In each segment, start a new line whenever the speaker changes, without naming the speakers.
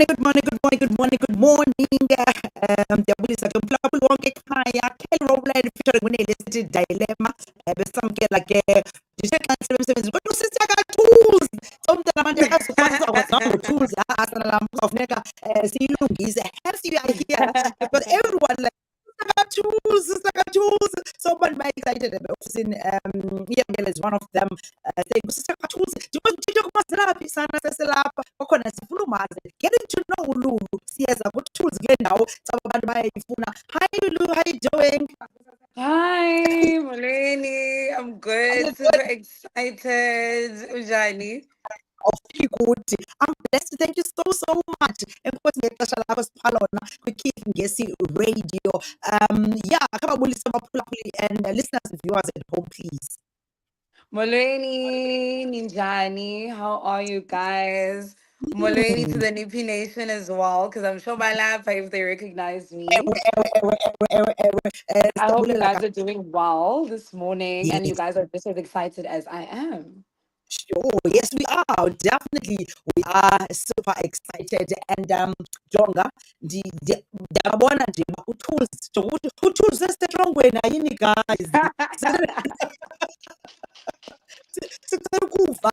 Good morning. Ndiyabulisa ke umphulaphuli wonke ekhaya. Kelly Rowland featuring unelesithi dilemma. Besamkela ke ndithe xa ndisebenza emsebenzini kodwa usisiya ka-tools. So umntana abantu akazukwazi ngo-tools. Sana lam kuzawufuneka siyilungise. Hence you are here because everyone like Saka tools. So one my excited about yeah, is one of them saying Saka tools. Do you want to talk about therapy? Sana seselapha. Okhona sifuna umazi. Getting to know Lulu. Siyeza ku tools kule ndawo. Saba abantu bayayifuna. Hi Lulu, how you doing?
Hi, Molweni. I'm good. Super excited. Ujani.
Awufiki kuthi. I'm blessed. Thank you so much. Enkosi ngexesha lakho siphala lona kwi-Keith Ngesi Radio. Yeah, akababulisa abaphulaphuli and listeners and viewers at home, please.
Molweni, Ninjani. How are you guys? Molweni to the Nipi Nation as well, because I'm sure by now if they recognize me. I hope you guys are doing well this morning and you
Yes.
guys are just as excited as I am.
Sure, yes, we are. Definitely, we are super excited. And Jonga, ndiyabona nje uba u-tools sestrongweni ayini guys. Sicela ukuva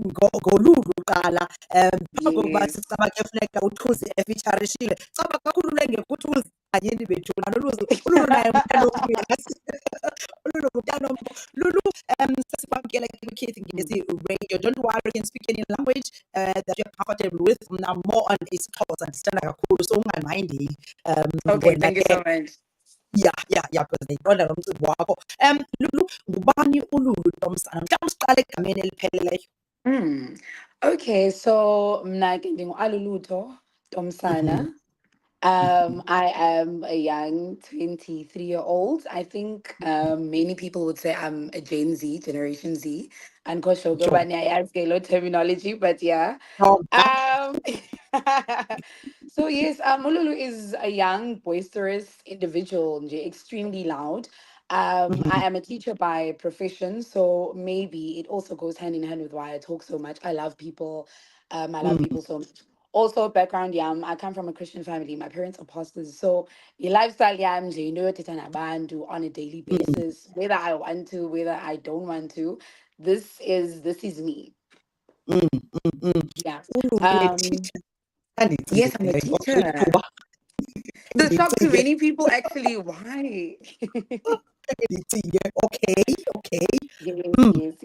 ngolulu kuqala phambi kokuba
Yes.
sicaba ke funeka u-tools efitsharishile. Caba kakhulu lengekho u-tools ayini bethu ululu naye umntana omncinci. Lulu ngumntana Lulu, sesikwamkela kwi-Keith Ngesi Radio. Don't worry, you can speak any language that you're comfortable with. Now more on isiXhosa ndisithanda kakhulu so ungamindeli.
Okay, thank you so much.
Yeah, because ndiqonda nomcimbi wakho. Lulu, ngubani uLulu Tomsana? Mhlawumbe siqale egameni elipheleleyo.
Okay, so mna ke ndingu-Aluluto Tomsana. I am a young 23-year-old. I think many people would say I'm a Gen Z, Generation Z. And Koshogo
Sure.
terminology, but yeah. Um, so yes, Mululu is a young, boisterous individual, nje, extremely loud. I am a teacher by profession, so maybe it also goes hand in hand with why I talk so much. I love people. I love people so much. Also, background, yeah, I come from a Christian family. My parents are pastors, so the lifestyle, yeah, nje, you know, bandu on a daily basis, whether I want to, whether I don't want to. This is me. Yeah. Um, yes, I'm a teacher. The shock to many people actually. Why?
Okay.
Yes.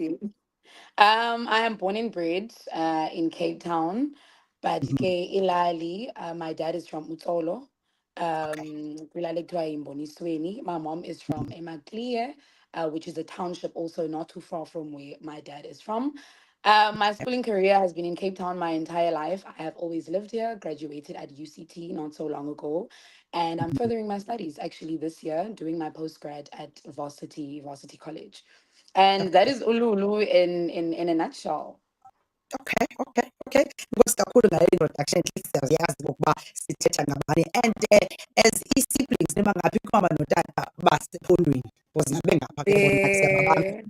I am born and bred in Cape Town, but ke Ilali, my dad is from Utolo. Kwilali ekuthiwa yiMbonisweni. My mom is from Emaklie, which is a township also not too far from where my dad is from. My schooling career has been in Cape Town my entire life. I have always lived here, graduated at UCT not so long ago, and I'm furthering my studies actually this year, doing my postgrad at Varsity College. And that is Ululu in a nutshell.
Okay. Because kakhulu ngale introduction at least siyazi ukuba sithetha ngabani and as i-siblings nima ngaphi kumama notata basephondweni because nabe ngapha ke bona siyababantu.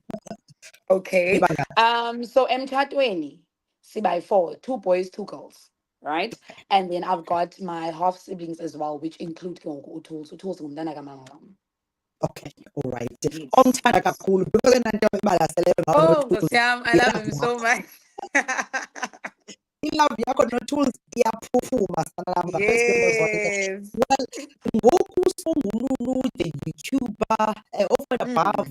Okay.
Niba ngaphi?
So emchatweni, see by four, two boys, two girls, right? And then I've got my half siblings as well, which include Utuls. Utuls ngumntana kamama wam.
Okay, all right.
Yes.
Omthanda kakhulu because nanto ibalaseleyo ngawo
Oh,
no-tools.
Sam, I love him so much.
I-love yakho no-tools iyaphuphuma sana lam ngaphezu kwento zonke.
Yes.
Well, ngoku songululu the YouTuber over and above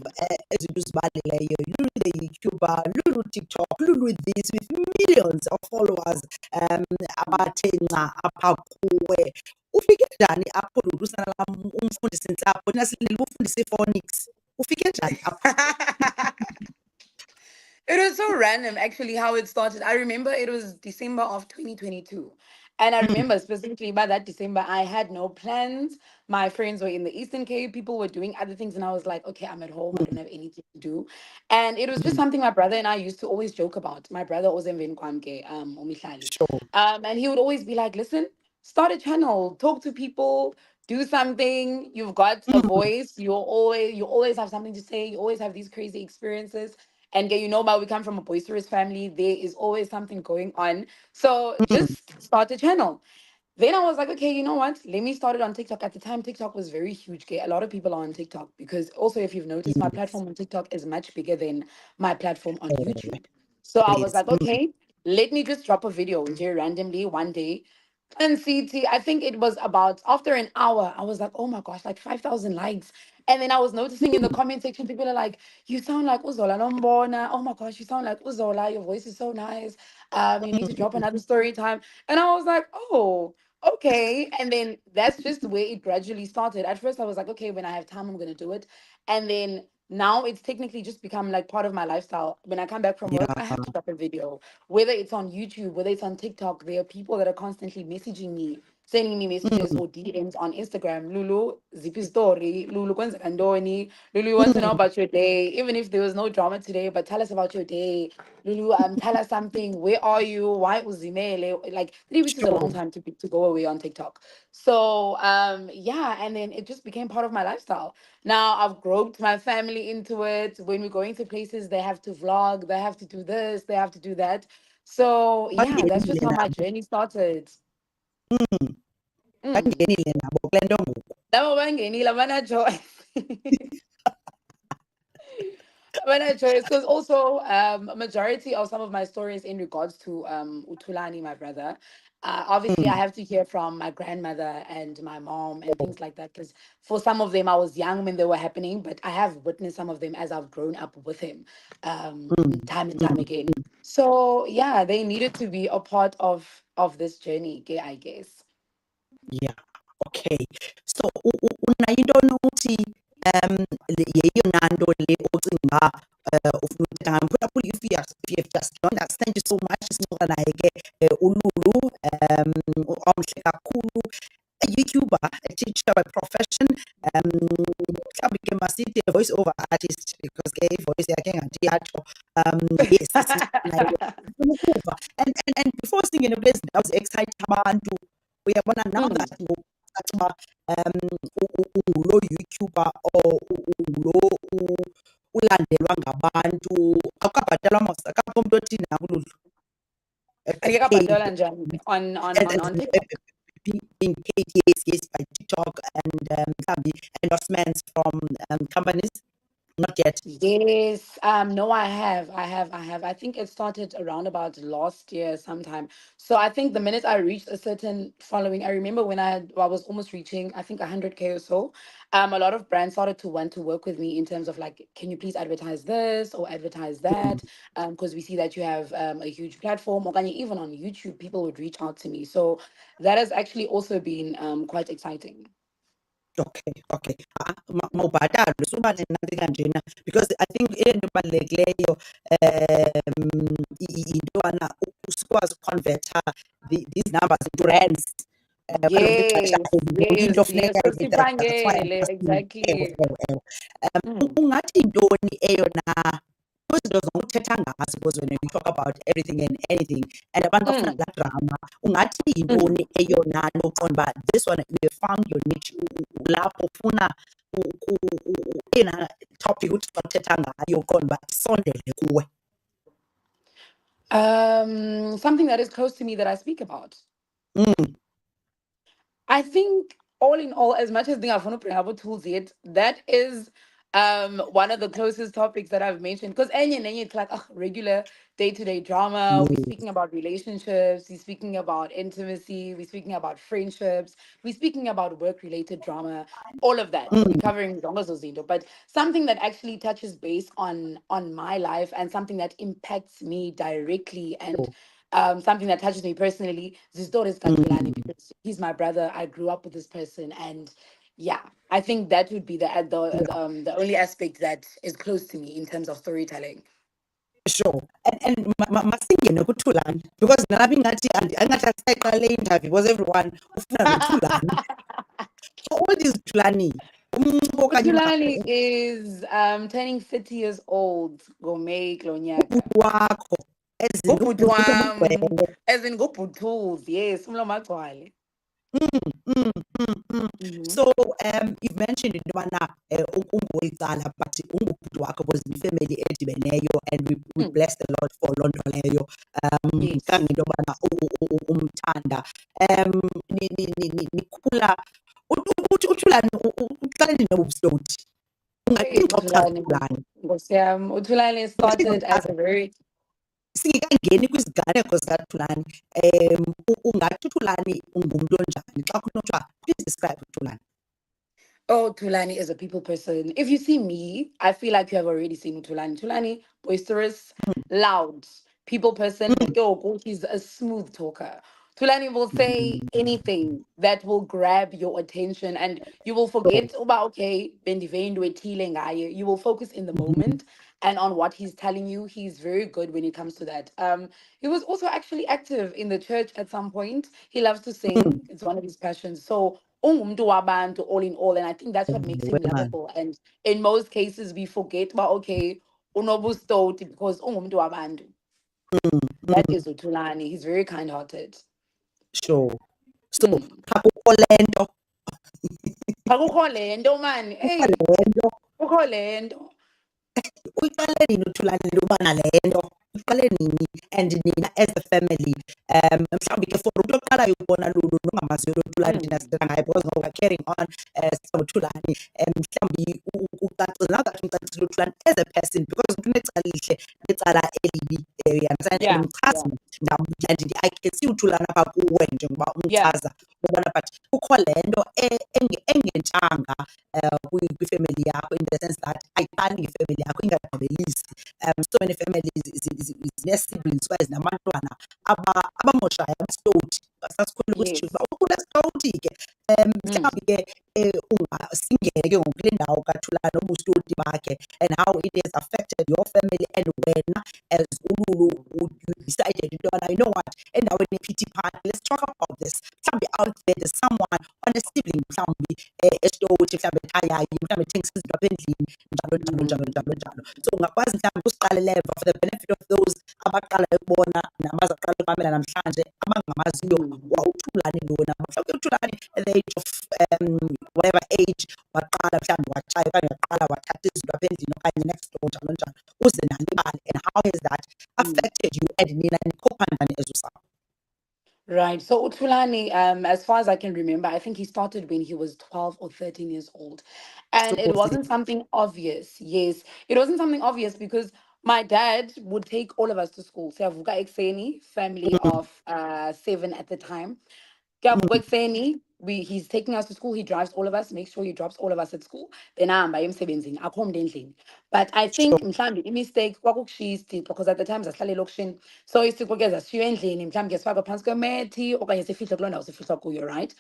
ezinto uzibaleleyo, Lulu the YouTuber, Lulu TikTok, Lulu this with millions of followers abathe nca apha kuwe. Ufike njani apho Lulu sana lam umfundisi intsapho thina silindele ufundisa i-phonics. Ufike njani apho?
It was so random, actually, how it started. I remember it was December of 2022. And I remember specifically by that December, I had no plans. My friends were in the Eastern Cape, people were doing other things. And I was like, okay, I'm at home. I don't have anything to do. And it was just something my brother and I used to always joke about. My brother was in Kwamke, Umihlali.
Sure.
And he would always be like, listen, start a channel, talk to people, do something. You've got a voice. You always have something to say. You always have these crazy experiences And you know, but we come from a boisterous family. There is always something going on. So just start a channel. Then I was like, okay, you know what? Let me start it on TikTok. At the time, TikTok was very huge. Okay? A lot of people are on TikTok because also, if you've noticed, my
Yes.
platform on TikTok is much bigger than my platform on
Oh,
YouTube. So I
it
was
is.
like, okay, let me just drop a video here randomly one day. And CT, I think it was about after an hour, I was like, oh my gosh, like 5,000 likes. And then I was noticing in the comment section, people are like, you sound like Uzola Lombona. Oh my gosh, you sound like Uzola. Your voice is so nice. You need to drop another story time. And I was like, oh, okay. And then that's just the way it gradually started. At first, I was like, okay, when I have time, I'm going to do it. And then now it's technically just become like part of my lifestyle. When I come back from work, I
Yeah.
have to drop a video, whether it's on YouTube, whether it's on TikTok. There are people that are constantly messaging me, sending me messages
Mm,
or DMs on Instagram. Lulu, zippy story. Lulu, kwenzeka ntoni? Lulu, we want to know
mm,
about your day. Even if there was no drama today, but tell us about your day. Lulu, tell us something. Where are you? Why uzimele? Like 3 weeks is a long
sure.
time to go away on TikTok. So yeah, and then it just became part of my lifestyle. Now I've groped my family into it. When we're going to places, they have to vlog, they have to do this, they have to do that. So yeah, that's just
Bangenile
how my
nabo.
journey started.
Mm,
Mm.
bangenile nabo kule nto ngoku.
Labo bangenile abanajoy. When I chose, because also a majority of some of my stories in regards to Utulani, my brother, obviously I
Mm,
have to hear from my grandmother and my mom and things like that. Because for some of them I was young when they were happening, but I have witnessed some of them as I've grown up with him,
mm,
time and time
mm.
again. So yeah, they needed to be a part of this journey, I guess.
Yeah. Okay. So unayo into onothi yeyona nto le ocinga uba ufuna uthetha ngayo. Probably if you have just joined us, thank you so much. Sixoxa naye ke uLulu omhle kakhulu. A YouTuber, a teacher by profession. Mhlawumbi ke masithi a voice over artist because ke ivoice yakhe engathi yatsho. Yes, sixoxa naye sifuna ukuva. And before singene kule zindawo zi-excite abantu, uyabona now
Mm.
that ngoku caca uba unguloo YouTuber or unguloo ulandelwa ngabantu, awukabhatalwa mos, akakho umntu othini na kuLulu
Angeka
paid
bhatalwa njani on
as
TikTok.
being paid, yes, yes, by TikTok and mhlawumbi endorsements from companies? Not yet.
Yes, no, I have. I think it started around about last year sometime. So I think the minute I reached a certain following, I remember when I was almost reaching, I think 100K or so. A lot of brands started to want to work with me in terms of like, can you please advertise this or advertise
Mm,
that? Because we see that you have a huge platform, or can you even on YouTube, people would reach out to me. So that has actually also been quite exciting.
okay, okay. Mawubhatalwe suba nenanto kanjena because I think into ebalulekileyo into yobana sikwazi ukonvetha these numbers into rands kwelo xesha
Yes,
ngoku into
yes, yes.
funeka
So
that's why I'm
sipangele,
asking. Ewe,
exactly.
ewe, ewe.
Mm,
Ungathi yintoni eyona kwizinto zonke uthetha ngazo because when you talk about everything and anything and abantu bafuna
mm,
laa drama, ungathi
mm.
yintoni eyona nto uqonda uba this one you have found your niche, lapho ufuna eyona topic uthi xa uthetha ngayo uqonda uba isondele kuwe?
Something that is close to me that I speak about.
Mm,
I think all in all, as much as the Afano Prehabo tools yet, that is one of the closest topics that I've mentioned. Because any it's like regular day-to-day drama. We're
yes.
speaking about relationships, we're speaking about intimacy, we're speaking about friendships, we're speaking about work-related drama, all of that. We're
Mm,
covering Zongozo Zindo, but something that actually touches base on my life and something that impacts me directly and
sure.
something that touches me personally. Zisdor Katulani
Mm,
because he's my brother. I grew up with this person, and yeah, I think that would be
yeah,
the only aspect that is close to me in terms of storytelling.
sure. And masingene kuThulani because nalapha ingathi angathi asisayiqala le interview because everyone ufuna noThulani. How old is Thulani? Umncinci okanye umama?
Utulani is turning 30 years old. Gomei Klonyaka.
Ubhuti wakho as in ubhuti
Gubhutwam,
obugcwele.
as in Gubhutuls, yes, umlomagwale.
Mm, mm, mm, mm.
Mhm.
So, you've mentioned into yobana ungowecala but ungubhuti wakho because yifemeli edibeneyo and we
Mm.
bless the Lord for loo nto leyo.
Yes.
Kangento yobana umthanda. Nikhula uThulani uqale nini ubusitoti?
Hey,
Ungathi xa uchaza
uThulani,
uThulani.
Nkosi yami, uThulani
Ungathi xa
started as
uchaza
a very
singekangeni kwiziganeko zikaThulani, ungathi uThulani ungumntu onjani xa kunothiwa please describe uThulani?
Oh, Tulani is a people person. If you see me, I feel like you have already seen Tulani. Tulani, boisterous, loud, people person, but yo, he's a smooth talker. Tulani will say anything that will grab your attention and you will
So,
forget about, okay, you will focus in the moment and on what he's telling you. He's very good when it comes to that. He was also actually active in the church at some point. He loves to sing. It's one of his passions. So ungumntu wabantu all in all, and I think that's what makes him
man.
lovable. And in most cases we forget about, okay, unobustoti because ungumntu wabantu. That is Utulani. He's very kind-hearted.
Sure. So,
Mm.
akukho le nto,
Akukho le nto man,
kukho
hey,
le nto.
akukho le nto.
Uyiqale nini uThulani into yoba nale nto? Uyiqale nini and nina as a family, mhlawumbi ke for umntu oqalayo ukubona Lulu nongamaziyo lo Thulani thina
Mm.
sithetha ngaye because ngoku we-are carrying on, sithetha ngoThulani, mhlawumbi ucacisele uThulani as a person because umntu unecala elihle necala elibi, you understand, and
Yeah,
umchaza
yeah,
and I can see uThulani apha kuwe njengoba
yeah.
umchaza ubona but kukho le nto engentshanga kwifemeli yakho in the sense that ayiqali ngefemeli yakho ingagqibelisi. So many families zine-siblings kwaye zinabantwana abamoshayo abasitowuti sasikhula kwisitshizi uba
Yes.
ukhula esitowuti ke.
Mm.
Mhlawumbi ke singene ke ngoku kule ndawo kaThulani nobustoti bakhe and how it has affected your family and wena as uLulu you decided into yobana you know what, endaweni ye-pity party let's talk about this. Mhlawumbi out there there's someone one-sibling mhlawumbi esitowuti mhlawumbi ekhayaya mhlawumbi ethengisa izinto apha endlini njalo njalo njalo
Mm.
njalo njalo. So ungakwazi mhlawumbi usiqalela emva for the benefit of those abaqalayo ukubona nabazaqala ukumamela namhlanje abangamaziyo
Mm.
kwa uThulani lona. Mhlawumbi uThulani at the age of whatever age waqala mhlawumbi watshaya okanye waqala wathatha izinto apha endlini okanye next door njalo njalo uze nalibale and how has that
Mm.
affected you and nina nikhopha njani as usapho?
Right. So Utulani, as far as I can remember, I think he started when he was 12 or 13 years old. And it
So
wasn't something obvious. Yes. It wasn't something obvious because my dad would take all of us to school. So Avuka Ekseni, family of seven at the time. Kuyavuka ekuseni, he's taking us to school, he drives all of us, makes sure he drops all of us at school. Then ahamba aye emsebenzini, akho mntu endlini. But I
sure.
think mhlawumbi i-mistake kwakukushiya isithixo because at the time sasihlala elokishini. So isithixo ke zasishiywa endlini, mhlawumbi ke sifakwe phantsi kwemethi okanye sifihlwe kuloo ndawo sifihlwa kuyo, right?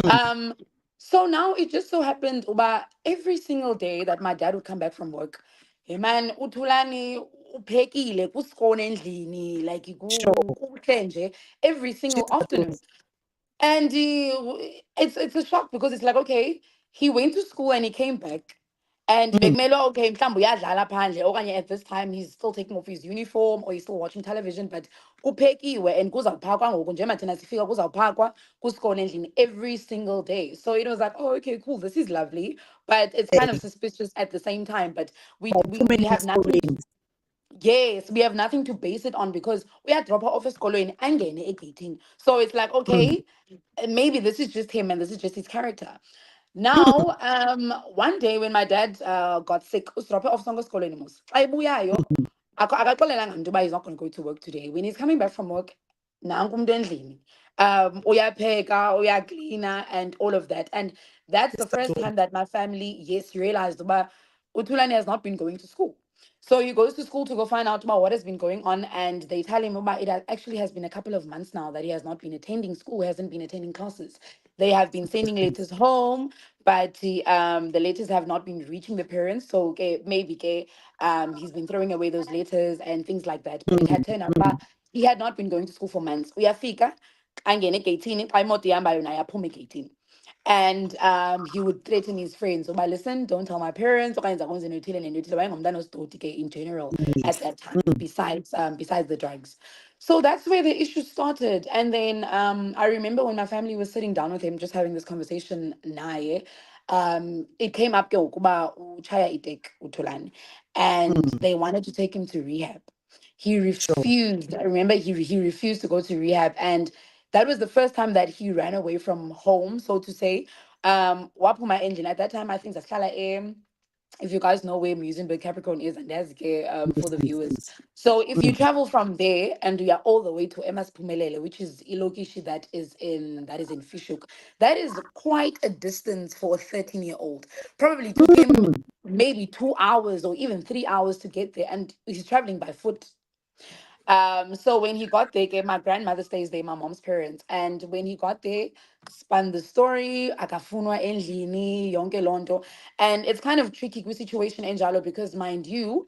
Um, so now it just so happened uba every single day that my dad would come back from work, hey man, uThulani uphekile kusikone endlini, like
Sure.
kuhle nje every
She's
single
a good
afternoon. And it's a shock because it's like, okay, he went to school and he came back. And bekumele okay, mhlawumbi uyadlala phandle okanye at this time he's still taking off his uniform or he's still watching television, but kuphekiwe and kuzawuphakwa ngoku njengoba thina sifika kuzawuphakwa kusikone endlini every single day. So it was like, oh, okay, cool, this is lovely, but it's kind of
day.
suspicious at the same time. But we
Awuphumeni
have nothing.
esikolweni.
Yes, we have nothing to base it on because we are drop her off esikolweni angene egeyithini. So it's like,
Mm,
okay, maybe this is just him and this is just his character. Now, one day when my dad got sick, usiraphe off sonke esikolweni mos. Xa ebuyayo, akaxelelanga mntu uba he's not going to go to work today. When he's coming back from work, nanku umntu endlini. Uyapheka, uyaklina, and all of that. And that's the first
isizathu
time that my family, yes, realized uba Utulani has not been going to school. So he goes to school to go find out about what has been going on, and they tell him about it. Actually, has been a couple of months now that he has not been attending school, hasn't been attending classes. They have been sending letters home, but the letters have not been reaching the parents. So okay, maybe okay, he's been throwing away those letters and things like that. But it had turned out that he had not been going to school for months. Uyafika, angene egeyithini, xa imoto ihambayo naye aphume egeyithini. And he would threaten his friends. So, but listen, don't tell my parents. Okanye ndizakwenza into ethile nento ethile. Wayengumntana osidoti ke in general at
yes.
that time, besides the drugs. So that's where the issue started. And then I remember when my family was sitting down with him, just having this conversation, naye, it came up ke ukuba uchaya itek uThulani, and
Mm,
they wanted to take him to rehab. He
sure.
refused. I remember he refused to go to rehab, and that was the first time that he ran away from home, so to say. Waphuma endlini. At that time, I think Zaskala, if you guys know where Museumberg Capricorn is, and that's
Yes,
for the
yes,
viewers.
yes.
So if you
Mm,
travel from there and you are all the way to Emas Pumelele, which is Ilokishi, that is in Fishuk, that is quite a distance for a 13-year-old. Probably took him
mm,
maybe 2 hours or even 3 hours to get there, and he's traveling by foot. So when he got there, my grandmother stays there, my mom's parents. And when he got there, spun the story, akafunwa endlini, yonke lonto. And it's kind of tricky with situation enjalo because mind you,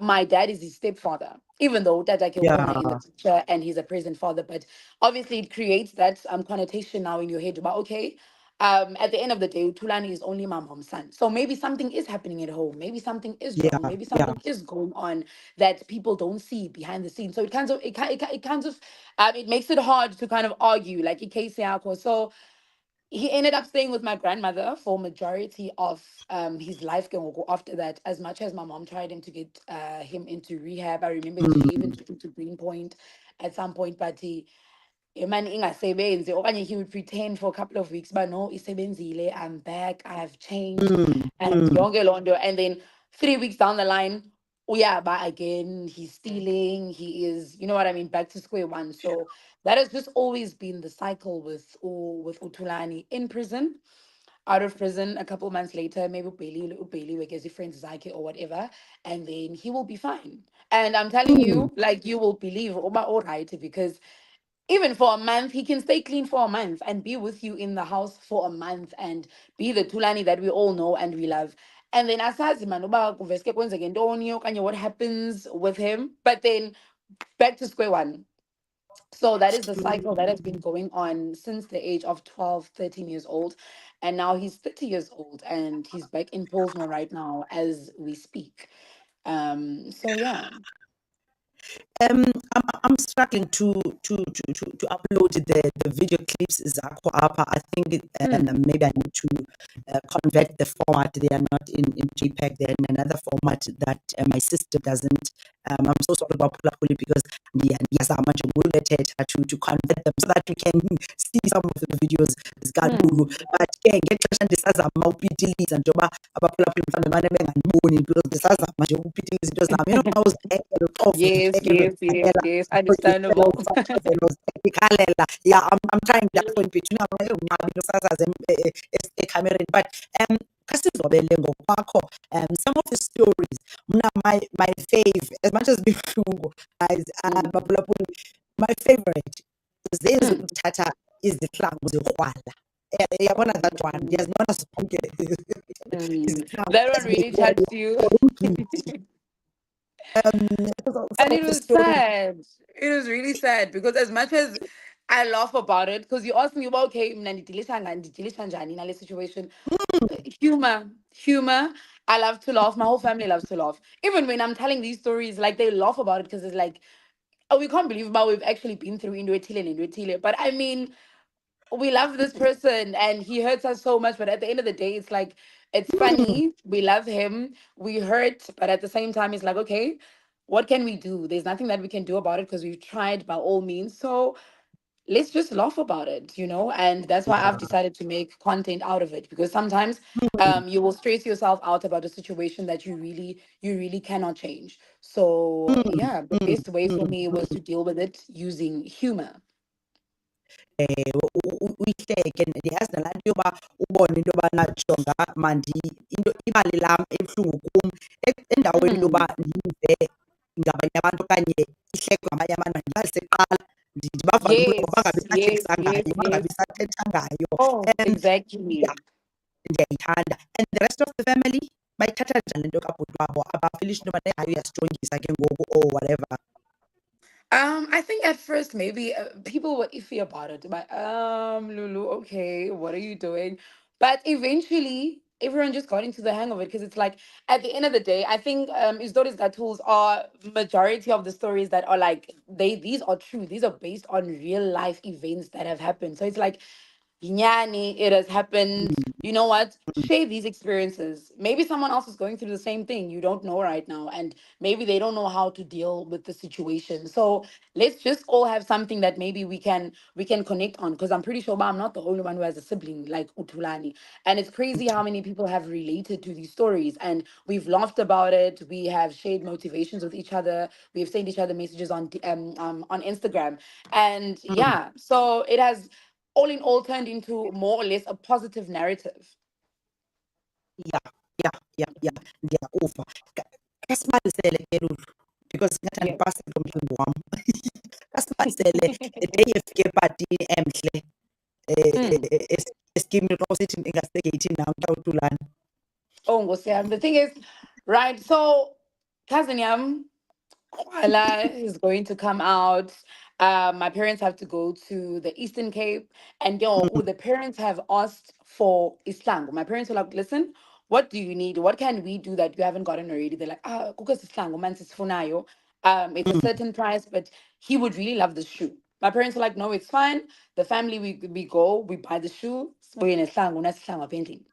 my dad is his stepfather. Even though Dadake Ukona is a
yeah,
teacher and he's a present father, but obviously it creates that connotation now in your head about okay, at the end of the day, Tulani is only my mom's son. So maybe something is happening at home. Maybe something is wrong.
yeah,
Maybe
yeah.
something is going on that people don't see behind the scenes. So it makes it hard to kind of argue like case yako. So he ended up staying with my grandmother for majority of his life going after that. As much as my mom tried him to get him into rehab, I remember she even
Mm,
took him to Greenpoint at some point, but imani ingasebenzi okanye he would pretend for a couple of weeks but no isebenzile, I'm back, I've changed,
mm,
and
mm.
yonke lonto. And then 3 weeks down the line, but again he's stealing, he is, you know what I mean, back to square one. So that has just always been the cycle with Utulani in prison, out of prison a couple months later, maybe Bailey because he friends Zaki or whatever, and then he will be fine. And I'm telling
Mm,
you, like you will believe Oba all right, because even for a month, he can stay clean for a month and be with you in the house for a month and be the Tulani that we all know and we love. And then asazi man uba kuveske kwenzeke ntoni okanye what happens with him. But then back to square one. So that is the cycle that has been going on since the age of 12, 13 years old. And now he's 30 years old and he's back in Polsmo right now as we speak. So yeah.
I'm struggling to upload the video clips zakho apha. I think
Mm.
maybe I need to convert the format. They are not in JPEG. They're in another format that my system doesn't. I'm so sorry about Pulapuli because ndiyazama nje ngokuthetha to convert them so that we can see some of the videos zikaLulu.
Mm.
But ke ngexesha ndisazama upitiliza njengoba abaphulaphuli mhlawumbi bamane bengandiboni because ndisazama nje upitiliza into zam. You know, xa uzibhekela ucofa
Yes,
uzibhekela
yes, yes,
uzibhekela
yes.
uzicela
Understandable.
usachazela uzibhekalela. Yeah, I'm trying that point between unqabile usasaze ekhamereni. But khasizobele ngokwakho some of the stories mna my fave as much as bibuhlungu guys
Mm.
baphulaphuli my favorite zezi
Mm.
ukuthatha izihlangu zekrwala. Yabona
Oh,
that one ndiyazibona zonke izihlangu
that one really
ezibekiweyo
touched you.
for umgidi. Some
And
of
it
the
was
stories.
sad. It was really sad because as much as I laugh about it, because you asked me, well, okay, mna ndidilisha njani nale situation. Humor. I love to laugh. My whole family loves to laugh. Even when I'm telling these stories, like they laugh about it because it's like, oh, we can't believe about we've actually been through Indwetile and Indwetile. But I mean, we love this person and he hurts us so much, but at the end of the day it's like it's
Mm,
funny, we love him, we hurt, but at the same time it's like okay, what can we do? There's nothing that we can do about it because we've tried by all means, so let's just laugh about it, and that's why I've
yeah.
decided to make content out of it, because sometimes
Mm,
you will stress yourself out about a situation that you really candot change. So
mm,
yeah, the
mm,
best way for
mm,
me was
mm.
to deal with it using humor.
Uyihleke ndiyazi nalaa nto yoba ubone into yobana jonga into ibali lam ebuhlungu kum endaweni yoba
Mm.
ndiyive ngabanye abantu okanye ihlekwe ngamanye abantu mandibalise kuqala ndibavalule ngoba bangabi
Yes, yes,
sathetha
yes,
ngayo,
yes.
bangabi sathetha ngayo.
Oh,
Yeah,
exactly.
ndiyayithanda and the rest of the family bayithatha njani le nto kabhuti wabo? Abafilishi into yobana hayi uyasitrongisa ke ngoku or whatever?
I think at first maybe people were iffy about it, but Lulu, okay, what are you doing? But eventually, everyone just got into the hang of it because it's like at the end of the day, I think Isdori's tools are majority of the stories that are like these are true. These are based on real life events that have happened. So it's like Yinyani, it has happened. You know what? Share these experiences. Maybe someone else is going through the same thing you don't know right now, and maybe they don't know how to deal with the situation. So let's just all have something that maybe we can connect on. Because I'm pretty sure I'm not the only one who has a sibling like Utulani, and it's crazy how many people have related to these stories, and we've laughed about it. We have shared motivations with each other. We have sent each other messages on Instagram, and yeah, so it has all in all turned into more or less a positive narrative.
Yeah, yeah, yeah, yeah. Ndiyakuva. Kasibalisele ke Lulu, because ngathi
Yes.
andipasi lo mhlobo wam. Kasibalisele the day efike epatini emhle
Mm.
esikimini xa usithi ingasegeyithini nam xa uTulani.
Oh, Ngosiam. The thing is, right, so cousin Yam, Kuala is going to come out. My parents have to go to the Eastern Cape, and the parents have asked for Islang. My parents were like, "Listen, what do you need? What can we do that you haven't gotten already?" They're like, Kukas Islang, man, it's funayo. It's a certain price, but he would really love the shoe." My parents were like, "No, it's fine. The family we go, we buy the shoe. We're in Islang, painting."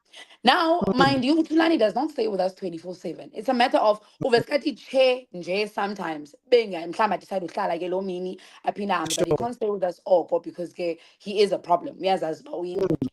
Now, mind you, Tulani does not stay with us 24/7. It's a matter of uveskathi che nje sometimes. Being mhlawumbe decide uhlala ke lo mini aphinda ahambe, but he
Sure.
can't stay with us all because he is a problem. Uyazazi uba uyingxaki.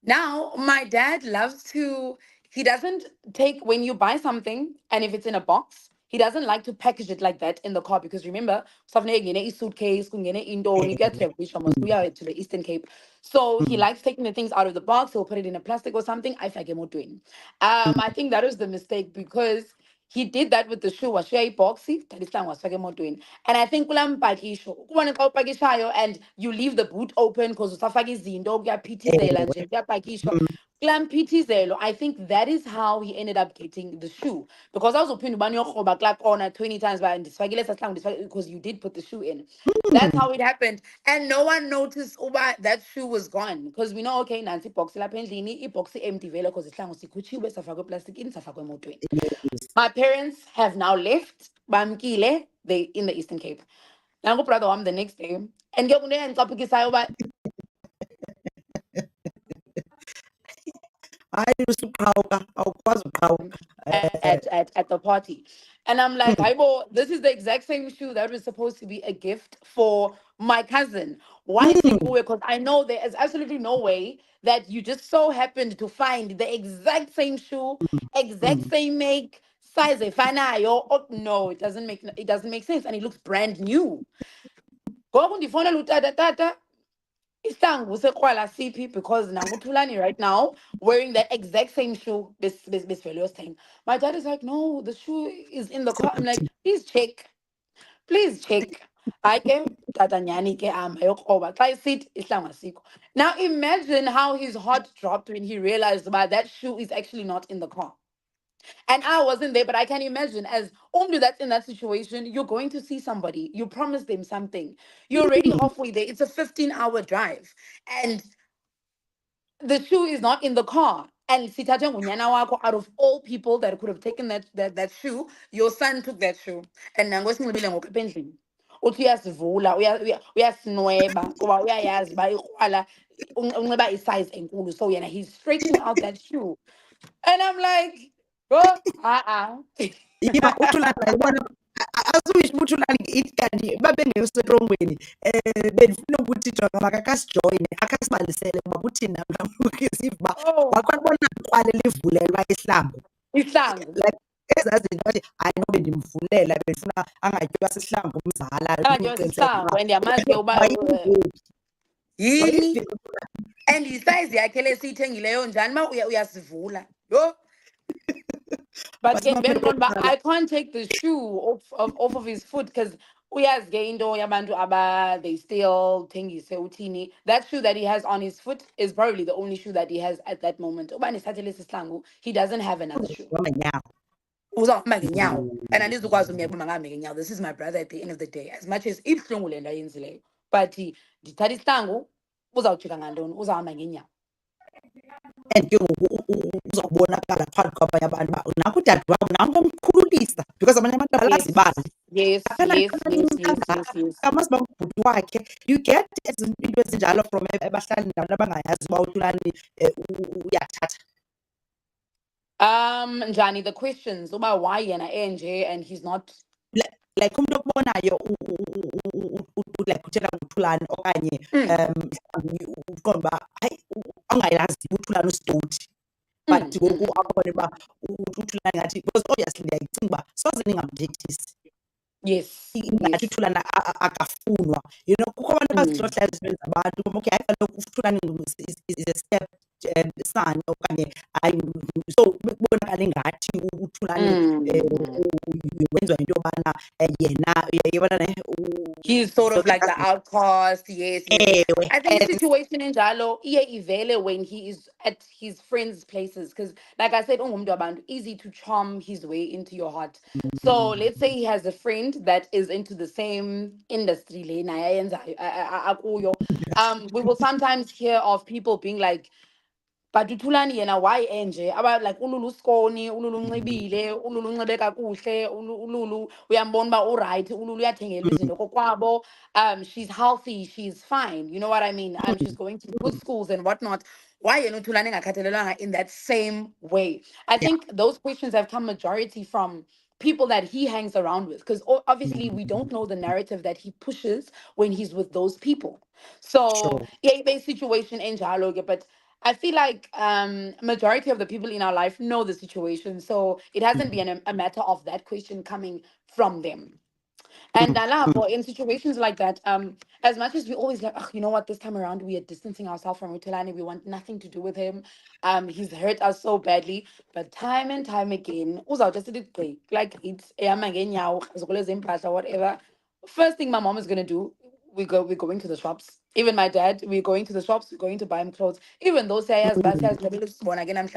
Now, my dad loves to, he doesn't take, when you buy something and if it's in a box, he doesn't like to package it like that in the car because remember, kusafuneka kungene suitcase, kungene indoni, kuyatrevlisha mos kuya to the Eastern Cape. So he likes taking the things out of the box, he'll put it in a plastic or something. Ayifake emotweni. I think that was the mistake because he did that with the shoe. Washiya iboxi, that is time wasifake emotweni. And I think kula mpakisho, ukubona xa upakishayo and you leave the boot open because usafaka izinto kuyaphithizela nje kuyapakishwa. Kula mphithizelo, I think that is how he ended up getting the shoe. Because awuzophinda ubani uyokroba kulaa corner 20 times ndisifakile esaa sihlangu because you did put the shoe in. That's how it happened. And no one noticed uba that shoe was gone. Because we know, okay, nansi ibox lapha endlini, ibox empty vele because isihlangu sikhutshiwe safakwe eplastikini safakwe emotweni. My parents have now left. Bamkile, they in the Eastern Cape. Nangu brother wam the next day. And ke kunto eyandicaphukisayo uba
Hayi usuqhawuka, awukwazi uqhawuka.
at the party. And I'm like, Aibo, this is the exact same shoe that was supposed to be a gift for my cousin. Why think because I know there is absolutely no way that you just so happened to find the exact same shoe, exact same make, size efanayo. Oh, no, it doesn't make sense. And it looks brand new. Ngoku ndifonela utata, Istangu sekwala CP because Nangutulani right now wearing that exact same shoe this Felios thing. My dad is like, no, the shoe is in the car. I'm like, please check. Please check. I ke tata nyani ke ama yokoba. Try sit islang asikho. Now imagine how his heart dropped when he realized that that shoe is actually not in the car. And I wasn't there, but I can imagine as only that's in that situation, you're going to see somebody, you promise them something, you're already halfway there. It's a 15-hour drive. And the shoe is not in the car. And sithathe ngunyana wakho, out of all people that could have taken that shoe, your son took that shoe. And nango esinxibile ngoku apha endlini. Uthi uyasivula, uyasinweba, kuba uyayazi uba ikrwala unxiba isize enkulu. So yena he's stretching out that shoe. And I'm like, oh,
Yeah, uThulani wayibona asuyisho uba uThulani ithi kanti babengesetrongweni bendifuna ukuthi jonga makakasijoyine akasibalisele ngoba kuthi namhlanje siva uba
Oh,
wakwabona kwale livulelwa isihlangu.
isihlangu.
Like ezaa zinto athi hayi nobe ndimvulela bendifuna angatyiwa sisihlangu umzala
Angatyiwa
ukuqiniseka
sisihlangu
uba
and yamazi ke uba
wayivuphi,
yini.
wayivuphi uThulani.
And isayizi yakhe le siyithengileyo njani uma uyasivula. Yho. But
But
ke ndibe
mamele
ndiqonda uba
okokuqala
I can't take the shoe off of his foot because uyazi ke into yabantu they still thengise uthini. That shoe that he has on his foot is probably the only shoe that he has at that moment. Uba ndisithathele esi sihlangu, he doesn't have another shoe.
wamanyawo.
Uzawuhamba ngenyawo. And andizukwazi umyeka uba makahambe ngenyawo. This is my brother at the end of the day. As much as ibuhlungu le nto ayenzileyo. But ndithatha isihlangu, uzawujika ngantoni? Uzawuhamba ngenyawo.
and ke ngoku uzawubonakala phakathi kwabanye abantu uba nanku udade wam, nanku omkhululisa because abanye abantu abalazi ibali.
Yes, yes, yes,
Akanancinci
yes,
kangaka,
yes, yes.
akamazi uba ngubhuti wakhe. You get into ezinjalo from ebahlalini nabantu abangayazi uba uThulani uyathatha.
Njani, the questions about why yena enje and he's not.
Like umuntu okubonayo like uthetha ngoThulani okanye mhlawumbi uqonda uba hayi angayazi uThulani usitoti. But ngoku abone uba uThulani ngathi because obviously ndiyayicinga uba soze ningamthethisi.
Yes,
Ingathi
yes.
uThulani akafunwa. You know, kukho abantu abazihlohla ezintweni zabantu okay, hayi kaloku uThulani is a step son okanye hayi so kubonakala ingathi uThulani wenziwa into yobana yena uyayibona ne
He's sort of like the outcast. Yes, yes, yes.
ewe
I think situation in Jalo, iye ivele when he is at his friends' places. Because, like I said, ungumntu wabantu, easy to charm his way into your heart. So, let's say he has a friend that is into the same industry. Le naye ayenzayo, akuyo. We will sometimes hear of people being like, but uThulani yena why enje aba like uLulu uskoni uLulu unxibile uLulu unxibe kakuhle uLulu uyambona uba uright uLulu uyathengelwa izinto kokwabo she's healthy, she's fine, you know what I mean, she's going to good schools and whatnot. Why yena uThulani engakhathalelwanga in that same way? I
yeah.
think those questions have come majority from people that he hangs around with, because obviously we don't know the narrative that he pushes when he's with those people. So
Sure.
yeah, base situation in Jalo, but I feel like majority of the people in our life know the situation, so it hasn't been a matter of that question coming from them. And Nalapho, in situations like that, as much as we always like, "Ugh, you know what, this time around we are distancing ourselves from Utelani, we want nothing to do with him. He's hurt us so badly." But time and time again, just like it's whatever. First thing my mom is gonna do, we're going to the shops. Even my dad, we're going to the shops, we're going to buy him clothes. Even though sayas basas born again, I'm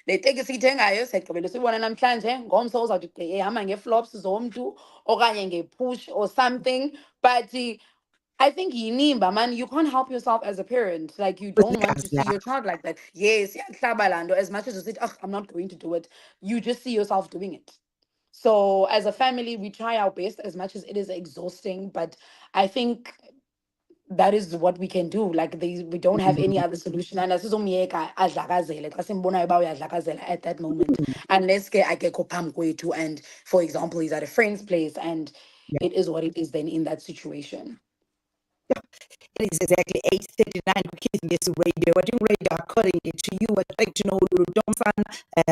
le tekisi ithengayo siyagqibela sibona namhlanje ngomso uzawuthi ehamba ngee-flops zomntu okanye nge-push or something. But I think yinimba, man, you can't help yourself as a parent. Like, you don't want to see your child like that. Yes, iyakuhlabalando, as much as you say, "Ugh, I'm not going to do it," you just see yourself doing it. So as a family, we try our best as much as it is exhausting. But I think that is what we can do. Like, we don't have any other solution. And asizomyeka adlakazele xa simbonayo uba uyadlakazela at that moment. Unless ke akekho phambi kwethu and, for example, he's at a friend's place and
Yeah.
it is what it is then in that situation.
It is exactly 8:39 Kids Miss Radio. We're doing radio according to you. I'd like to know Lulu Tomsana,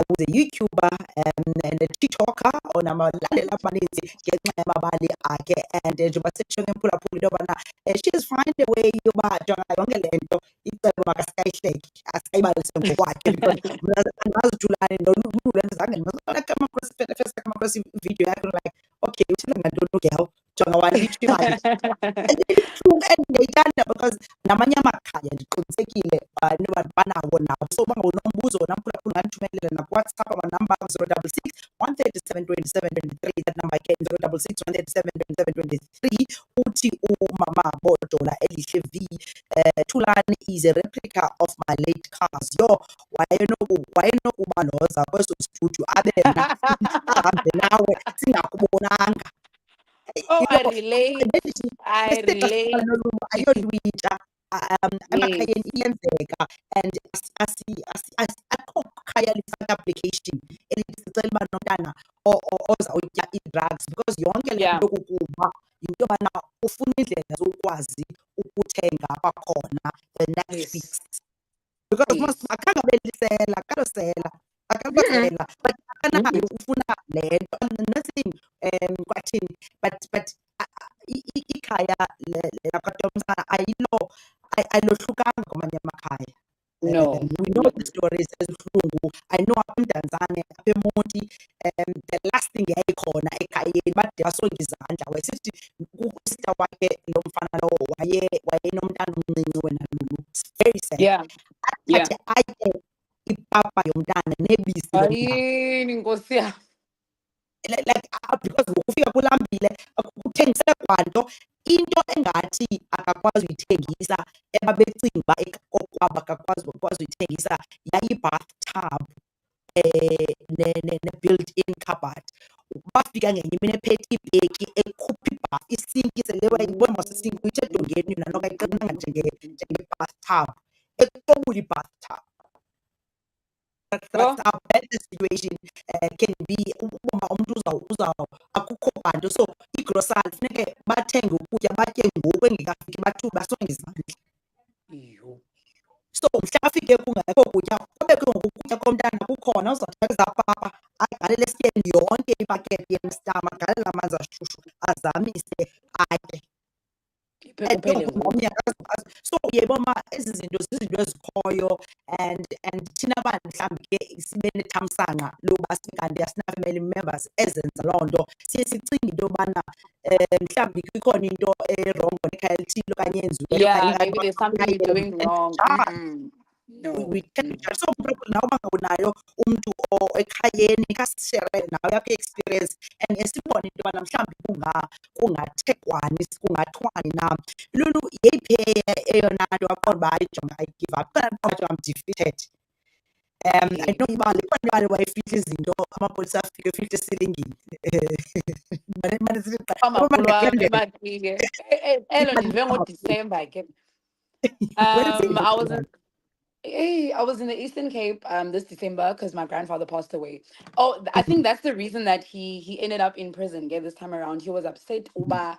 who's a YouTuber and a TikToker on amalandela amaninzi ngenxa yamabali akhe and njengoba setsho ngemphulaphula into yobana she has find a way yoba jonga yonke le nto icebo makasikayihleki asikayibalise ngokwakhe because andimazi uJulane noLulu zange come across first come across ividiyo yakhe like okay uthini ngantoni ugirl jonga walitsho imali and ndiyayithanda because namanye amakhaya ndiqinisekile intoba banawo nabo so uba ngawunombuzo namphulaphula ungandithumelela nakuWhatsApp amanamba 066 137 27 23 that number again 066 137 27 23 uthi umama Bodola Elihle V Thulani is a replica of my late cars yo wayenokuba Lhoza kweso studio abe mna ahambe nawe singakubonanga.
Oh,
You
I
know,
relate. I
nesithetha sifana
relate.
noluntu ayonto
Yes.
emakhayeni iyenzeka and akho khaya lifaka application elithi sicela uba nomntana ozawutya ii-drugs because yonke le
Yeah.
nto kukuba yinto yobana ufuna iindlela zokwazi ukuthenga kwakhona the next fix
Yes.
because mos
Yes.
akhange abelisela akalosela
Mm-mm.
akalosela but akanayo
Mm-mm.
ufuna le nto and nothing kwathini but ikhaya lakwaTomsana ayilohlukanga kwamanye amakhaya.
No,
We know
no.
the stories ezibuhlungu. I know apha eMdantsane, apha eMonti, the last thing yayikhona ekhayeni bade basonge izandla wayesithi usista wakhe lo mfana lowo wayenomntana omncinci wena Lulu. It's very sad.
Yeah. Yeah.
Athathe atye ipapa yomntana nebisi lomntana.
Ayini Nkosi yam.
Like because ngokufika kulambile kuthengiseka kwanto into engathi akakwazi uyithengisa ebabecinga uba kwaba bakwazi uyithengisa yayi-bathtub ne-built-in cupboard. Bafika ngenye imini ephethe ibheki ekhupha ibhafu, isinki sele wayibona mos isinki uyitsho edongeni yona noko ayiqinanga njenge-bathtub, eqobula i-bathtub. That's
Yho,
how bad the situation can be. Uba umntu akukho bantu, so igrosari funeke bathenge ukutya batye ngoku engekafiki basonge izandla.
yho.
So mhla afike kungekho kutya, kube ke ngoku ukutya komntana kukhona, uzawuthatha ezaa papa agalele esityeni yonke ipakethe yemstam, agalele amanzi ashushu, azamise, atye.
Iphele
And ke
kuphele
ngoku
ngoku.
nomnye akazukwazi. So uyayibona uba ezi zinto zizinto ezikhoyo, and thina bantu mhlawumbi ke sibe nethamsanqa loba kanti asina-family members ezenza loo nto, siye sicinge into yobana mhlawumbi ikhona into erongo nekhaya elithile okanye eyenziweyo okanye
Yeah,
ingathi
maybe there's something you're doing wrong. Mm-mm.
we
No,
can
no.
judge. So nawe uba unayo umntu ekhayeni khasishere nawe yakho i-experience and sibone into yobana mhlawumbi kungathegwani, kungathwani na. Lulu, yeyiphi eyona nto waqonda uba hayi jonga, I give up, kanti I'm defeated. I know ibali, ikhona ibali wayefihla izinto, amapolisa afike efihla esilingini. Mane sithi yabo mane
Amakhulu wami
ndikulandele.
emakike. Elo
Ibali
ndive
kakhulu.
ngoDisemba ke.
Kwenzeni
I was
kanjani?
I was in the Eastern Cape this December because my grandfather passed away. Oh, I think that's the reason that he ended up in prison. Okay, this time around, he was upset. Uba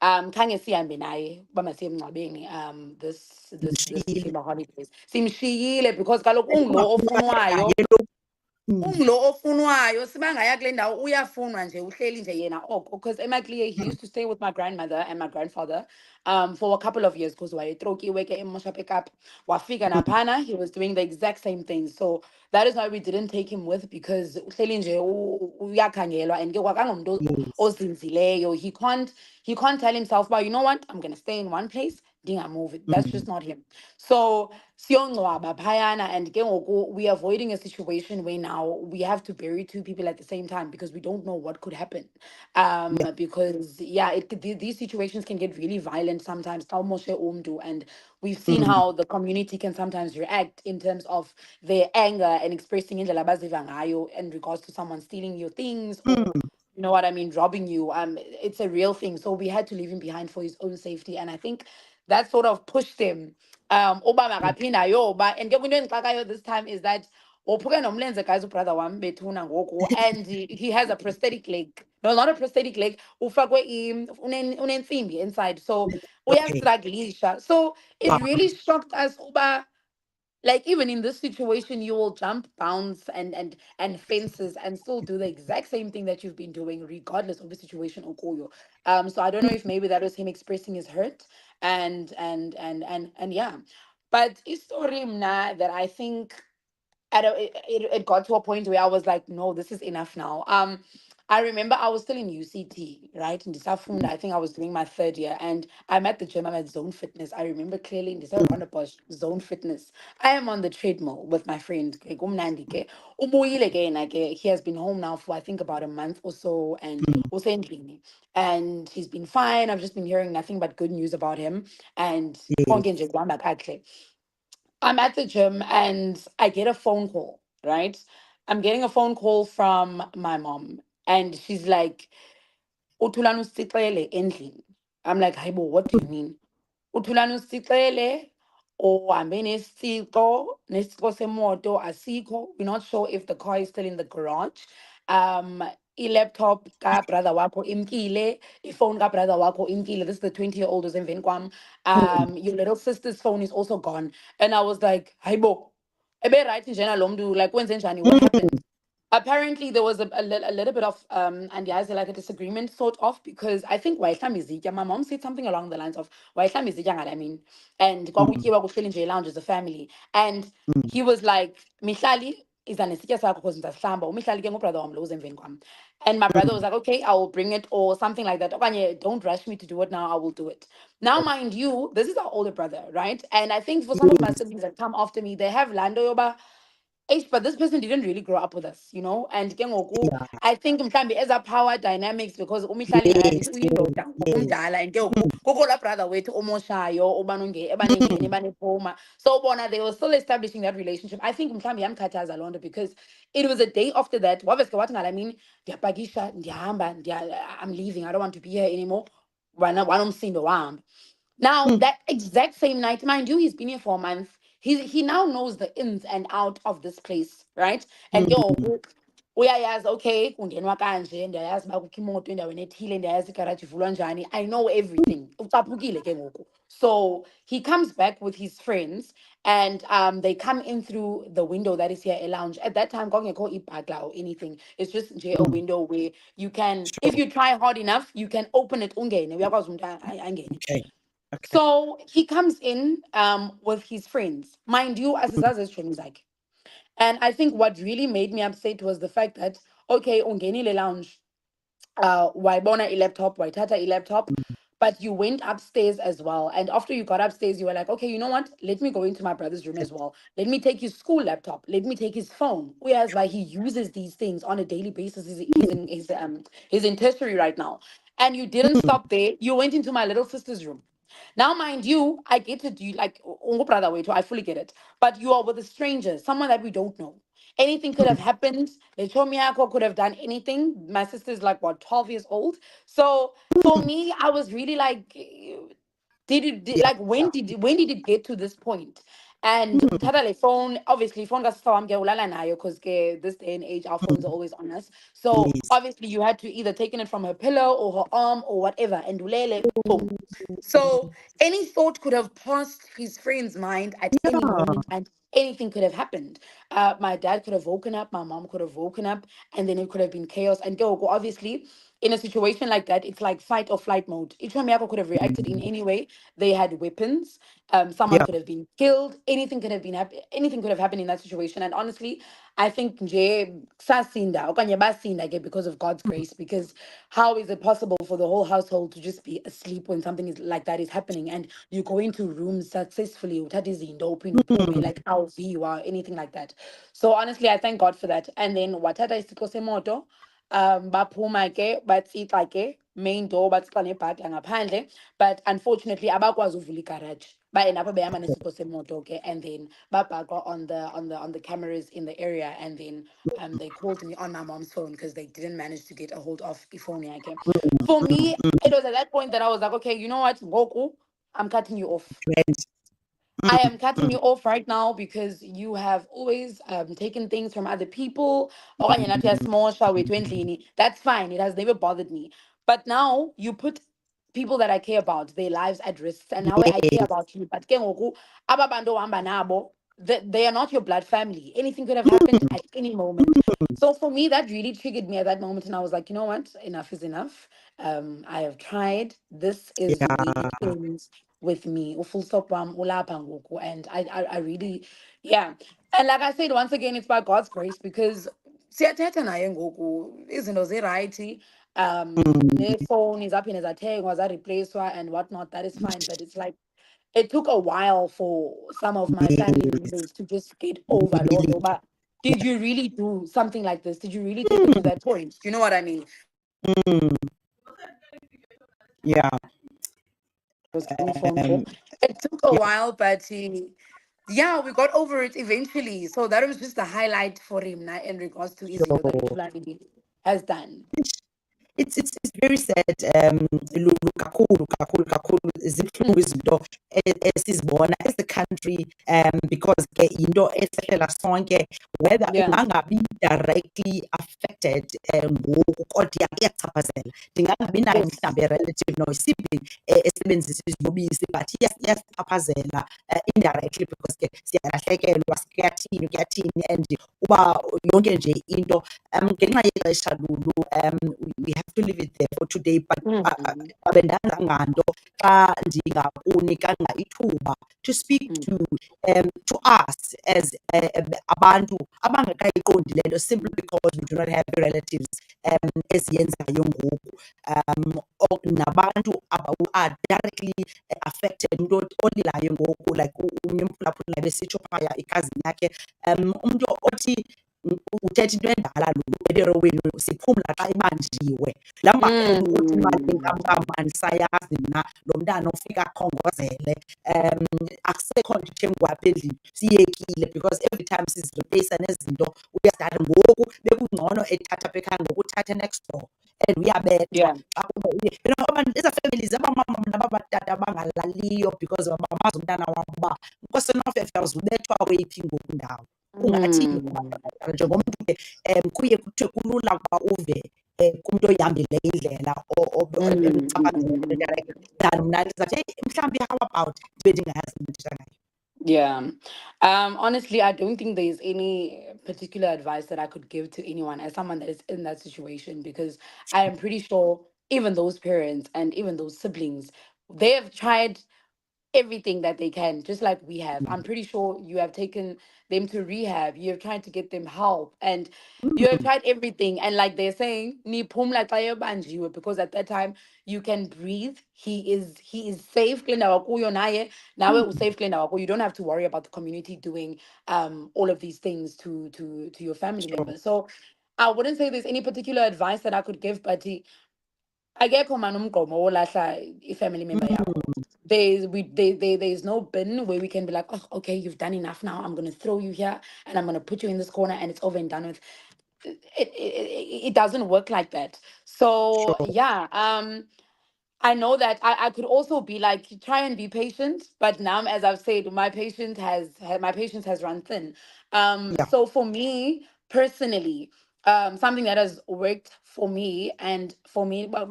khange sihambe naye uba masiye emngcwabeni this
Ndimshiyile.
December holidays. Simshiyile because kaloku ungulo
Kungafunakala
ofunwayo.
naye lo. Mm.
Ungulo ofunwayo sibangaya kule ndawo uyafunwa nje uhleli nje yena oko because eMacLear he used to stay with my grandmother and my grandfather for a couple of years because wayetrokiwe ke emosha pickup wafika naphana he was doing the exact same thing, so that is why we didn't take him with because uhleli nje uyakhangelwa and ke kwakangumuntu
Yes.
ozinzileyo. He can't tell himself, but you know what, I'm going to stay in one place ndingamove. That's
Mm.
just not him. So siyongcwaba phayana and ke ngoku we avoiding a situation where now we have to bury two people at the same time because we don't know what could happen.
Yeah.
Because yeah, these situations can get really violent sometimes. Xa umoshe umntu, and we've seen
Mm.
how the community can sometimes react in terms of their anger and expressing indlela abaziva ngayo in regards to someone stealing your things or
Mm.
you know what I mean, robbing you. It's a real thing. So we had to leave him behind for his own safety. And I think that sort of pushed him uba makaphinda ayoba. And ke into endixakayo this time is that wophuke nomlenze guys ubrother wam bethuna ngoku and he has a prosthetic leg. No, not a prosthetic leg. Ufakwe unentsimbi inside. So
Okay.
uyastrugglisha. So it
Wow.
really shocked us uba like even in this situation you will jump bounds and fences and still do the exact same thing that you've been doing regardless of the situation okuyo. So I don't know if maybe that was him expressing his hurt and yeah, but it's story mna that I think it got to a point where I was like, no, this is enough now. I remember I was still in UCT, right? In Disafunda, I think I was doing my third year, and I'm at the gym. I'm at Zone Fitness. I remember clearly in Disafunda Zone Fitness. I am on the treadmill with my friend. Ke, kumnandi ke. Ubuyile ke yena ke. He has been home now for I think about a month or so, and
Mm.
usendlini, and he's been fine. I've just been hearing nothing but good news about him, and konke
Yes.
nje kuhamba kakuhle. I'm at the gym and I get a phone call, right? I'm getting a phone call from my mom, and she's like, "Uthulani usicele endlini." I'm like, "Hayibo, what do you mean?" "Uthulani usicele uhambe nesiciko semoto asikho. We're not sure if the car is still in the garage. Um, i-laptop ka-brother wakho imkile, ifone ka-brother wakho imkile." This is the 20-year-old who's emveni kwam.
Mm.
Your little sister's phone is also gone. And I was like, "Hayibo, ebe right njena lo mntu, like wenze njani? What happened?"
Mm.
Apparently there was a little bit of and yeah, like a disagreement sort of because I think wayehla my mom said something along the lines of wayehla mizitya ngala mini and
Mm.
kwakutyiwa kuhleli nje lounge as a family, and
Mm.
he was like, "Mihlali iza nesitya sakho because ndizasihlamba." Umihlali ke ngubrother wam lo uzemveni kwam, and my brother was
Mm.
like, "Okay, I will bring it," or something like that. Okanye, "Don't rush me to do it now, I will do it." Now mind you, this is our older brother, right? And I think for some of my
Yes.
siblings that come after me, they have lando yoba But this person didn't really grow up with us, you know. And ke ngoku,
Yeah.
I think mhlambi as a power dynamics, because umihlali
Yes,
ngaphi
yes,
uyindoda
yes.
ngokumdala, and ke ngoku kukho laa brother wethu omoshayo ebanengeni ebanephoma. So bona, they were still establishing that relationship. I think mhlambi yamkhathaza loo nto, because it was a day after that waveske wathi ngala mini ndiyapakisha ndiyahamba I'm leaving, I don't want to be here anymore. Wanomsindo wahamba. Now, that exact same night, mind you, he's been here for a month. He now knows the ins and out of this place, right? And yo, uyayazi, okay, kungenwa kanje, ndiyayazi uba kukho imoto endaweni ethile, ndiyayazi igaraji ivulwa njani. I know everything. Ucaphukile ke ngoku. So he comes back with his friends, and they come in through the window that is here a lounge. At that time, kwakungekho ibhagla or anything. It's just nje a window where you can, if
Sure.
you try hard enough, you can open it ungene. Uyakwazi umuntu angene.
Okay. Okay.
So he comes in with his friends. Mind you, as his like. And I think what really made me upset was the fact that, okay, ungenile lounge, waibona a laptop, waitata a laptop, but you went upstairs as well. And after you got upstairs, you were like, okay, you know what? Let me go into my brother's room as well. Let me take his school laptop. Let me take his phone. Whereas like he uses these things on a daily basis. He's in tertiary right now. And you didn't stop there. You went into my little sister's room. Now, mind you, I get it. You like ungo brother way too. I fully get it. But you are with a stranger, someone that we don't know. Anything could have happened. Lechomiyako could have done anything. My sister's like what, 12 years old. So for me, I was really like,
Yeah.
like when did it get to this point? And uthatha phone, obviously phone kasifam ke ulala nayo, because this day and age our phones are always on us. So
Yes.
obviously you had to either taken it from her pillow or her arm or whatever, and ulele boom. So any thought could have passed his friend's mind at any
Yeah.
moment, and anything could have happened. My dad could have woken up, my mom could have woken up, and then it could have been chaos. And go obviously in a situation like that, it's like fight or flight mode. Each one could have reacted in any way. They had weapons. Someone
Yeah.
could have been killed. Anything could have happened in that situation. And honestly, I think nje sasinda okanye basinda ke because of God's grace. Because how is it possible for the whole household to just be asleep when something is like that is happening, and you go into rooms successfully without izinto open uphume, like LV or anything like that? So honestly, I thank God for that. And then wathatha isiko semoto, baphuma ke batsitsa ke main door batsitsa nebhagla ngaphandle, but unfortunately abakwazi uvula igarage, baenda apha behamba nesiko semoto ke. And then babhaqwa on the cameras in the area. And then they called me on my mom's phone because they didn't manage to get a hold of phone yakhe. For me, it was at that point that I was like, okay, you know what, Goku, I'm cutting you off.
Friends.
I am cutting you off right now, because you have always taken things from other people. Okanye nathi yasimosha wethu endlini. That's fine. It has never bothered me. But now you put people that I care about, their lives at risk. And now I care
Yes.
about you. But ke ngoku, aba bantu ohamba nabo, they are not your blood family. Anything could have happened at any moment. So for me, that really triggered me at that moment. And I was like, you know what? Enough is enough. I have tried. This is where
Yeah.
it ends with me. Full stop ulapha ngoku. And I really, yeah. And like I said, once again, it's by God's grace, because siyathetha naye ngoku, izinto zirayithi. Ne-phone is up in zathengwa zareplacewa and whatnot. That is fine. But it's like it took a while for some of my family
Yes.
members to just get over
Really.
Londo. But did you really do something like this? Did you really take it to that point? You know what I mean?
Mm. Yeah.
Was getting phone call.
Um,
It took a
yeah.
while, but yeah, we got over it eventually. So that was just a highlight for him in regards to Izinto that
Sure.
Tulani has done.
It's very sad, Lulu, kakhulu zibuhlungu
Mm.
izinto esizibona as a country, because ke into esehlela sonke, whether
Yeah.
ungangabi directly affected ngoku, kodwa iyakuchaphazela. Ndingangabi naye
Yes.
mhlawumbi relative nor sibling esebenzisa iziyobisi, but iyasichaphazela indirectly, because ke siyalahlekelwa, kuyathini, and uba yonke nje into ngenxa yexesha, Lulu, we have to leave it there for today, but
Mhm.
abendanza nganto xa ndingakunikanga ithuba to speak to us as abantu abangekayiqondi le nto simply because we do not have relatives eziyenzayo ngoku, nabantu who are directly affected, umntu olilayo ngoku like umnye umphulaphula besitsho phaya ikazini yakhe, umntu othi uthetha into endala Lulu edirowenu siphumla xa ibanjiwe. Laa mvakalelo uthi imali yenkamnkam andisayazi mna, lo mntana ufika akhongozele, akusekho nto ithengwa apha endlini, siyekile because every time sizirepleyisa nezinto uyazidala ngoku bekungcono ethatha apha ekhaya ngoku uthatha next door and uyabethwa.
Yeah.
Xa abantu ezaa families abamama nababatata abangalaliyo because bamazi umntana wabo uba kwasenofe uzubethwa kweyiphi ngoku ndawo. Kungathini njengomntu ke kuye kuthiwe kulula ukuba uve kumntu oyihambileyo indlela eluchaphazeleyo than mna ndizawuthi heyi mhlawumbi how about ndibe ndingayazi ndithetha ngayo.
Yeah. Honestly, I don't think there's any particular advice that I could give to anyone as someone that is in that situation, because I am pretty sure even those parents and even those siblings, they have tried everything that they can, just like we have. I'm pretty sure you have taken them to rehab, you have tried to get them help, and you have tried everything. And like they're saying, "Ni phumla xa ebanjiwe," because at that time you can breathe. He is safe. Kule ndawo akuyo naye, nawe usafe kule ndawo akuyo. You don't have to worry about the community doing all of these things to your family
Sure.
members. So I wouldn't say there's any particular advice that I could give, but akekho man umgqomo wolahla i-family member yakho. There's no bin where we can be like, oh, okay, you've done enough now. I'm gonna throw you here and I'm gonna put you in this corner and it's over and done with. It doesn't work like that. So
Sure.
yeah, I know that I could also be like, try and be patient, but now, as I've said, my patience has run thin.
Yeah.
So for me personally, something that has worked for me and for me, where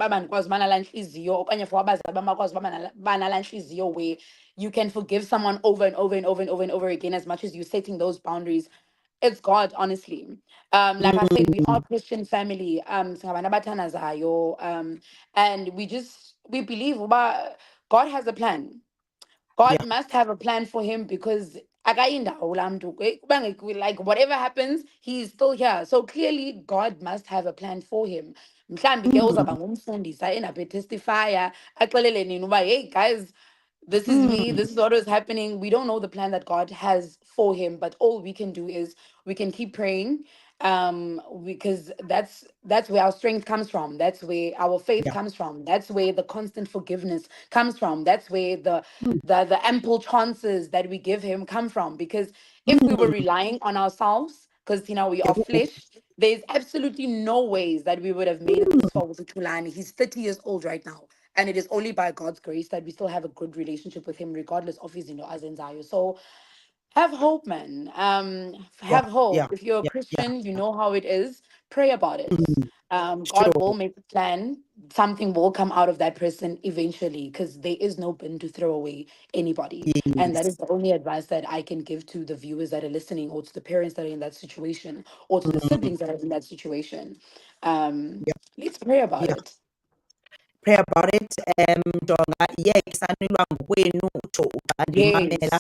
you can forgive someone over and over and over and over and over again, as much as you're setting those boundaries. It's God, honestly. Like I said, we are Christian family. Singabantu abathandazayo, and we believe God has a plan. God
Yeah.
must have a plan for him, because akayindawo laa mntu, like whatever happens, he's still here. So clearly God must have a plan for him. Mhlambi ke uzawuba ngumfundisi enapha etestifya axelele nina uba, hey guys, this is me, this is what is happening. We don't know the plan that God has for him, but all we can do is we can keep praying, because that's where our strength comes from, that's where our faith
Yeah.
comes from, that's where the constant forgiveness comes from, that's where the ample chances that we give him come from. Because if we were relying on ourselves, because we are flesh, there's absolutely no ways that we would have made it this far with Tulani. He's 30 years old right now, and it is only by God's grace that we still have a good relationship with him, regardless of his azenzayo. So have hope, man.
Yeah.
Have hope.
Yeah.
If you're a
Yeah. Yeah.
Christian, you know how it is. Pray about it. God
Sure.
will make a plan. Something will come out of that person eventually, because there is no bin to throw away anybody. And that is
Yes.
the only advice that I can give to the viewers that are listening, or to the parents that are in that situation, or to the siblings that are in that situation.
Yeah.
Let's pray about
Yeah.
it.
Pray about it. Jonga sanelwa ngokwenu utsho xa ndimamela.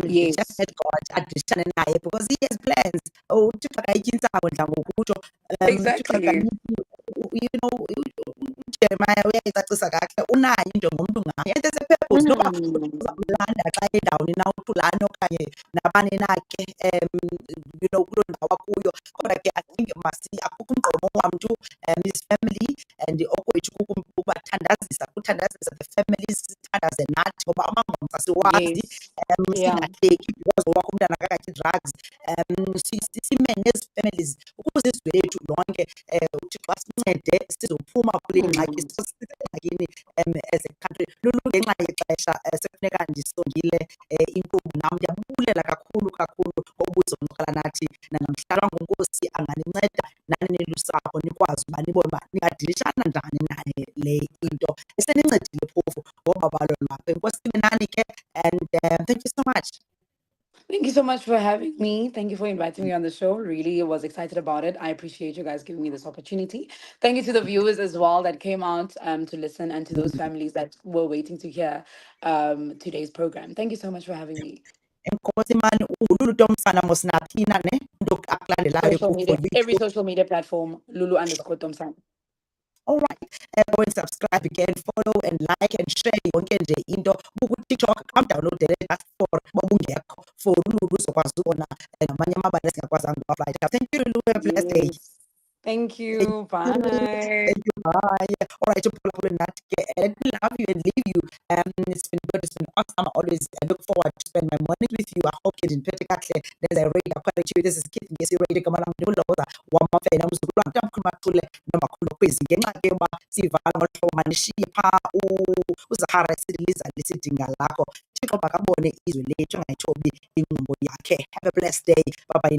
Yes.
Just
Yes.
let God adishane naye because he has plans. Uthixo akayityi intsango ndidla ngokutsho. Uthixo
Exactly.
akayityi, uJeremiah uyayicacisa kakuhle, unayo injongo umntu ngayo. And there's a purpose noba
Mm.
uzamlanda xa endaweni na uthulane okanye nabani na ke kuloo ndawo akuyo. Kodwa ke I think akukho umgqomo wamntu, his family and okwethu kukubathandazisa, kuthandazisa the families, sithandaze nathi ngoba amangomso siwazi,
Yes. Yeah.
singahleki because owakho umntana akakatyi drugs. Sime nezi families ukuze izwe lethu lonke uThixo asincede sizophuma kule ngxaki
Mm.
sisengxakini as a country. Lulu, ngenxa yexesha sekufuneka ndisongile inkqubo, nam ndiyabulela kakhulu kakhulu ngobuzonixela nathi nangamhlalwa nguNkosi anganinceda nani nilusapho nikwazi uba nibone uba ningadilishana njani naye le into esenincedile phofu ngoba balo lwapho. Enkosi ibe nani ke and thank you so much.
Thank you so much for having me. Thank you for inviting me on the show. Really was excited about it. I appreciate you guys giving me this opportunity. Thank you to the viewers as well that came out to listen, and to those families that were waiting to hear today's program. Thank you so much for having me.
Enkosi mani uLulu Tomsana mosinaphina ne into akulandelayo
Social
for
media, every
YouTube.
social media platform, Lulu_Tomsana.
All right. Go and subscribe again, follow and like and share yonke nje into TikTok download just for bobungekho for uLulu uzokwazi ubona namanye amabali esingakwazanga ukuwaflayisha. Thank you, Lulu. Have a blessed day.
Yes. Thank
Thank
you.
you.
Bye.
Thank you. Bye. All right, to pull up with that. Let me love you and leave you. It's been good. It's been awesome. I always look forward to spend my mornings with you. I hope you didn't put it. There's a radio quite you. This is Kit. Yes, you're ready to come along. Lhoza WamaMfene. Umzukulwana tamkhulumathule nomakhulu kwezi ngenxa ke uba sivala ngohlobo nishiye phaa uZahara sililiza lisidinga lakho. Thixo makabone izwe lethu angayithobi inqubo yakhe. Have a blessed day. Bye bye.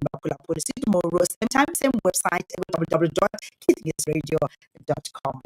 See you tomorrow. Same time, same website. www.kithingsradio.com.